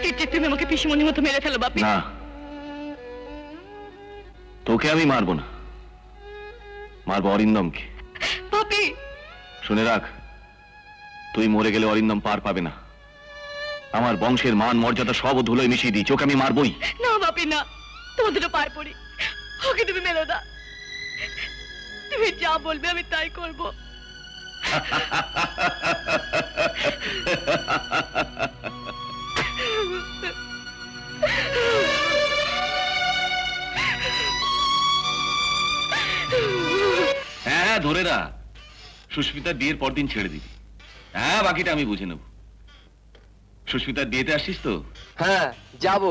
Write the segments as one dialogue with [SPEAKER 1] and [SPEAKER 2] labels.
[SPEAKER 1] এর চেয়ে তুমি আমাকে পিসিমণির মতো মেরে ফেলো বাপি।
[SPEAKER 2] না, তোকে আমি মারবো না, মারবো অরিন্দমকে।
[SPEAKER 1] বাপি
[SPEAKER 2] শুনে রাখ, তুই মরে গেলে অরিন্দম পার পাবে না। আমার বংশের মান মর্যাদা সব ধুলোয় মিশিয়ে দিই, চোখে আমি মারবই।
[SPEAKER 1] না বাপি না, তোমাদের পায়ে পড়ি, ওকে তুমি মেরো না। তুমি যা বলবে আমি তাই করব।
[SPEAKER 2] হ্যাঁ ধরে না, সুস্মিতার বিয়ের পরদিন ছেড়ে দিবি। হ্যাঁ বাকিটা আমি বুঝে নেব। সুস্মিতার বিয়েতে আসছিস তো?
[SPEAKER 3] হ্যাঁ যাব।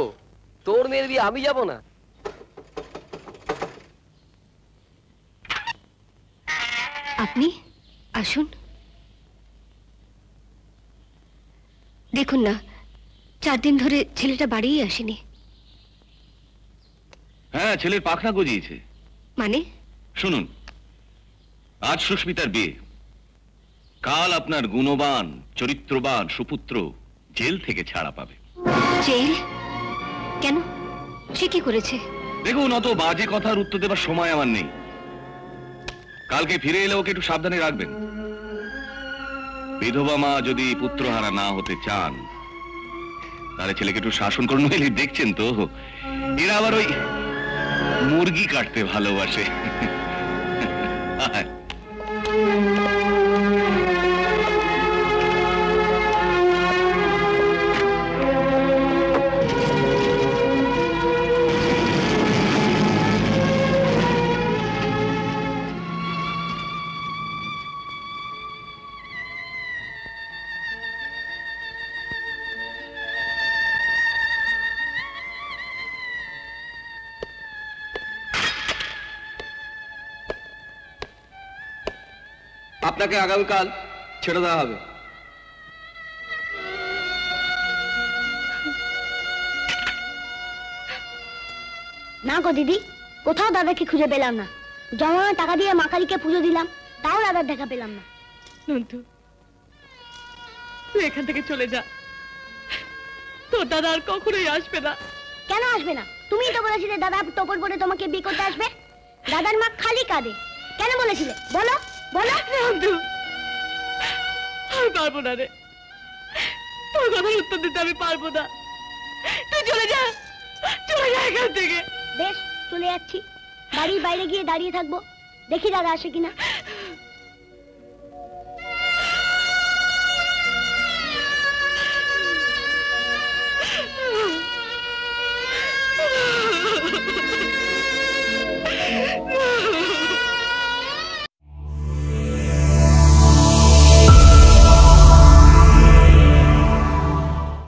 [SPEAKER 3] তোর মেয়ের বিয়ে আমি যাব না?
[SPEAKER 4] আপনি আসুন। দেখুন না, 4 দিন ধরে ছেলেটা বাড়িই আসেনি।
[SPEAKER 2] হ্যাঁ, ছেলের পাখনা গজিয়েছে।
[SPEAKER 4] মানে?
[SPEAKER 2] শুনুন, আজ সুস্মিতার বিয়ে, কাল আপনার গুণবান চরিত্রবান সুপুত্র জেল থেকে ছাড়া পাবে।
[SPEAKER 4] জেল? কেন? সে কি করেছে?
[SPEAKER 2] দেখুন, অত বাজে কথার উত্তর দেবার সময় আমার নেই। কালকে ফিরে এলে ওকে একটু সাবধানে রাখবেন। বিধবা মা যদি পুত্রহারা না হতে চান, তাহলে ছেলেকে একটু শাসন করুন। দেখছেন তো, এরা আবার ওই মুরগি কাটতে ভালোবাসে।
[SPEAKER 3] আপনাকে আগামীকাল ছেড়ে দেওয়া হবে।
[SPEAKER 5] না গো দিদি, কোথাও দাদাকে খুঁজে পেলাম না। জমানো টাকা দিয়ে মা কালীকে পুজো দিলাম, তাও দাদার দেখা পেলাম না।
[SPEAKER 1] নন্দু, তুই এখান থেকে চলে যা। তোর দাদা আর কখনোই আসবে না।
[SPEAKER 5] কেন আসবে না? তুমিই তো বলেছিলে দাদা টোপর পরে তোমাকে বিয়ে করতে আসবে। দাদার মা খালি কাঁদে। কেন বলেছিলে বলো বলো?
[SPEAKER 1] নন্দু, আমি পারবো না রে, তোর কথার উত্তর দিতে আমি পারবো না। তুই চলে যা, চলে যা এখান থেকে।
[SPEAKER 5] বেশ, চলে যাচ্ছি। বাড়ির বাইরে গিয়ে দাঁড়িয়ে থাকবো, দেখি দাদা আসে কিনা।